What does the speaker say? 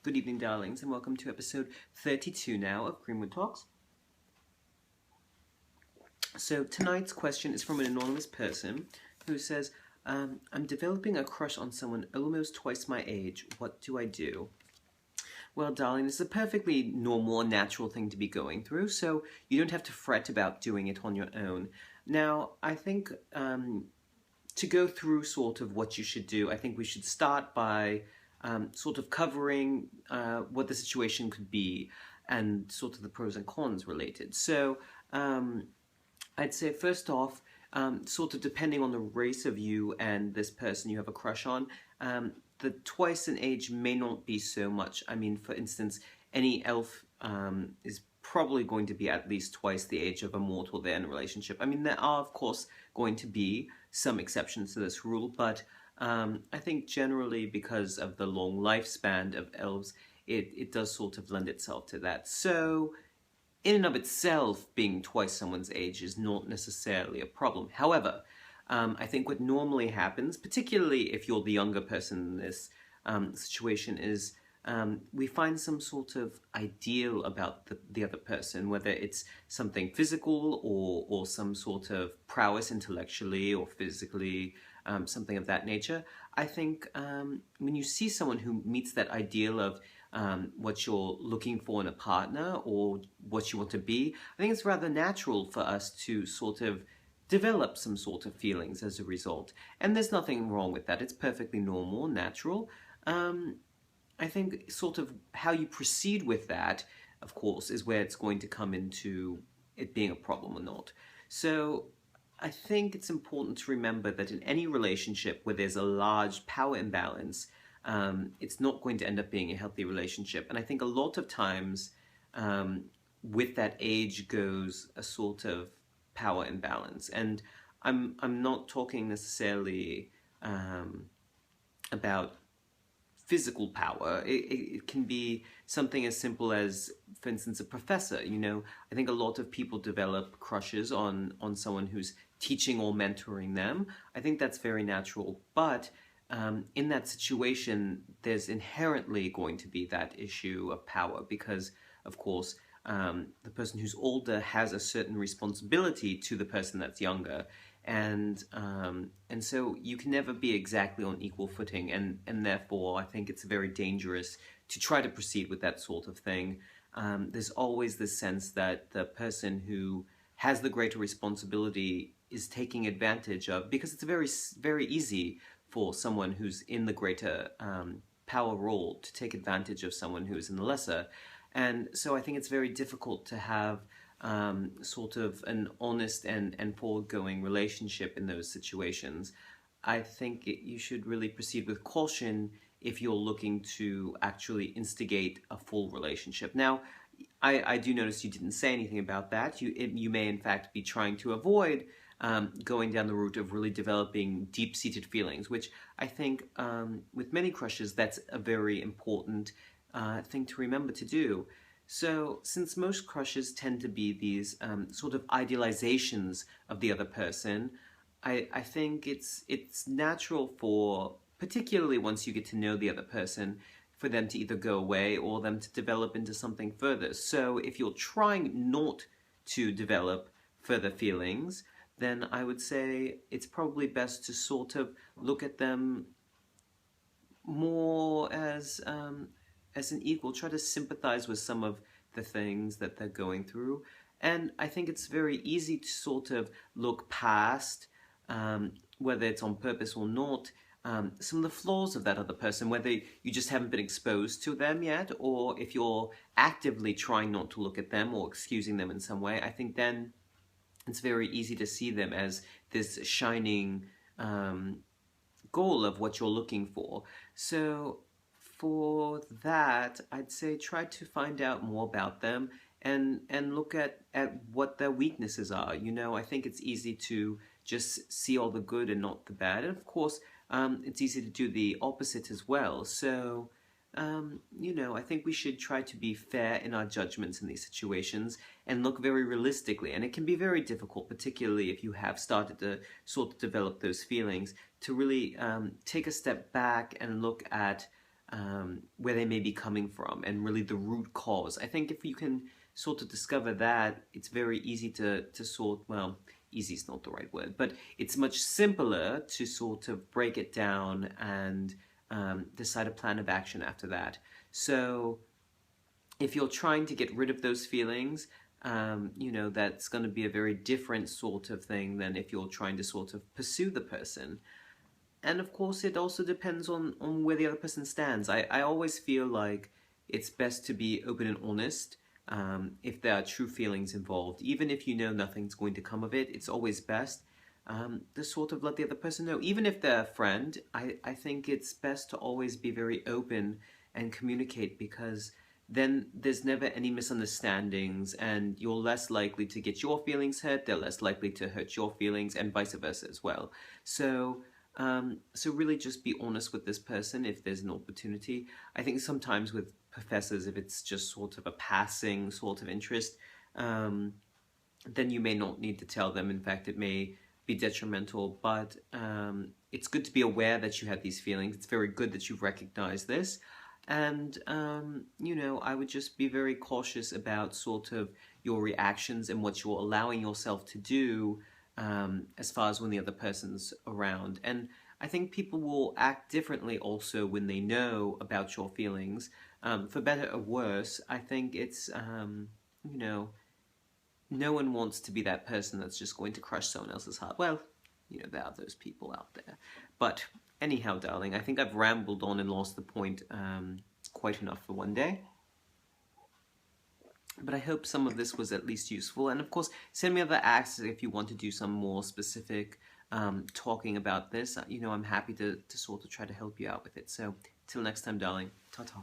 Good evening, darlings, and welcome to episode 32 now of Greenwood Talks. So tonight's question is from an anonymous person who says, I'm developing a crush on someone almost twice my age. What do I do? Well, darling, this is a perfectly normal and natural thing to be going through, so you don't have to fret about doing it on your own. Now, I think to go through sort of what you should do, I think we should start by sort of covering what the situation could be and sort of the pros and cons related. So I'd say first off, sort of depending on the race of you and this person you have a crush on, the twice in age may not be so much. I mean, for instance, any elf is probably going to be at least twice the age of a mortal there in a relationship. I mean, there are, of course, going to be some exceptions to this rule, but I think generally because of the long lifespan of elves, it does sort of lend itself to that. So in and of itself, being twice someone's age is not necessarily a problem. However, I think what normally happens, particularly if you're the younger person in this situation, is we find some sort of ideal about the other person, whether it's something physical or some sort of prowess intellectually or physically, something of that nature. I think when you see someone who meets that ideal of what you're looking for in a partner or what you want to be, I think it's rather natural for us to sort of develop some sort of feelings as a result. And there's nothing wrong with that. It's perfectly normal, natural. I think sort of how you proceed with that, of course, is where it's going to come into it being a problem or not. So I think it's important to remember that in any relationship where there's a large power imbalance, it's not going to end up being a healthy relationship. And I think a lot of times with that age goes a sort of power imbalance. And I'm not talking necessarily about physical power. It can be something as simple as, for instance, a professor. You know, I think a lot of people develop crushes on someone who's teaching or mentoring them. I think that's very natural. But in that situation, there's inherently going to be that issue of power because, of course, the person who's older has a certain responsibility to the person that's younger. And so you can never be exactly on equal footing, and therefore I think it's very dangerous to try to proceed with that sort of thing. There's always this sense that the person who has the greater responsibility is taking advantage of, because it's very easy for someone who's in the greater power role to take advantage of someone who is in the lesser. And so I think it's very difficult to have sort of an honest and forward-going relationship in those situations. I think you should really proceed with caution if you're looking to actually instigate a full relationship. Now, I do notice you didn't say anything about that. You may in fact be trying to avoid going down the route of really developing deep-seated feelings, which I think with many crushes that's a very important thing to remember to do. So, since most crushes tend to be these sort of idealizations of the other person, I think it's natural for, particularly once you get to know the other person, for them to either go away or them to develop into something further. So, if you're trying not to develop further feelings, then I would say it's probably best to sort of look at them more as an equal, try to sympathize with some of the things that they're going through. And I think it's very easy to sort of look past, whether it's on purpose or not, some of the flaws of that other person, whether you just haven't been exposed to them yet, or if you're actively trying not to look at them or excusing them in some way. I think then it's very easy to see them as this shining goal of what you're looking for. So for that, I'd say try to find out more about them and look at what their weaknesses are. You know, I think it's easy to just see all the good and not the bad. And of course, it's easy to do the opposite as well. So, you know, I think we should try to be fair in our judgments in these situations and look very realistically. And it can be very difficult, particularly if you have started to sort of develop those feelings, to really take a step back and look at where they may be coming from and really the root cause. I think if you can sort of discover that, it's very easy to sort, well, easy is not the right word, but it's much simpler to sort of break it down and decide a plan of action after that. So if you're trying to get rid of those feelings, you know, that's going to be a very different sort of thing than if you're trying to sort of pursue the person. And of course, it also depends on where the other person stands. I always feel like it's best to be open and honest if there are true feelings involved. Even if you know nothing's going to come of it, it's always best to sort of let the other person know. Even if they're a friend, I think it's best to always be very open and communicate, because then there's never any misunderstandings and you're less likely to get your feelings hurt, they're less likely to hurt your feelings, and vice versa as well. So really just be honest with this person if there's an opportunity. I think sometimes with professors, if it's just sort of a passing sort of interest, then you may not need to tell them. In fact, it may be detrimental, but it's good to be aware that you have these feelings. It's very good that you've recognized this. And, you know, I would just be very cautious about sort of your reactions and what you're allowing yourself to do as far as when the other person's around. And I think people will act differently also when they know about your feelings. For better or worse, I think it's, you know, no one wants to be that person that's just going to crush someone else's heart. Well, you know, there are those people out there. But anyhow, darling, I think I've rambled on and lost the point quite enough for one day. But I hope some of this was at least useful. And of course, send me other asks if you want to do some more specific talking about this. You know, I'm happy to sort of try to help you out with it. So, till next time, darling. Ta-ta.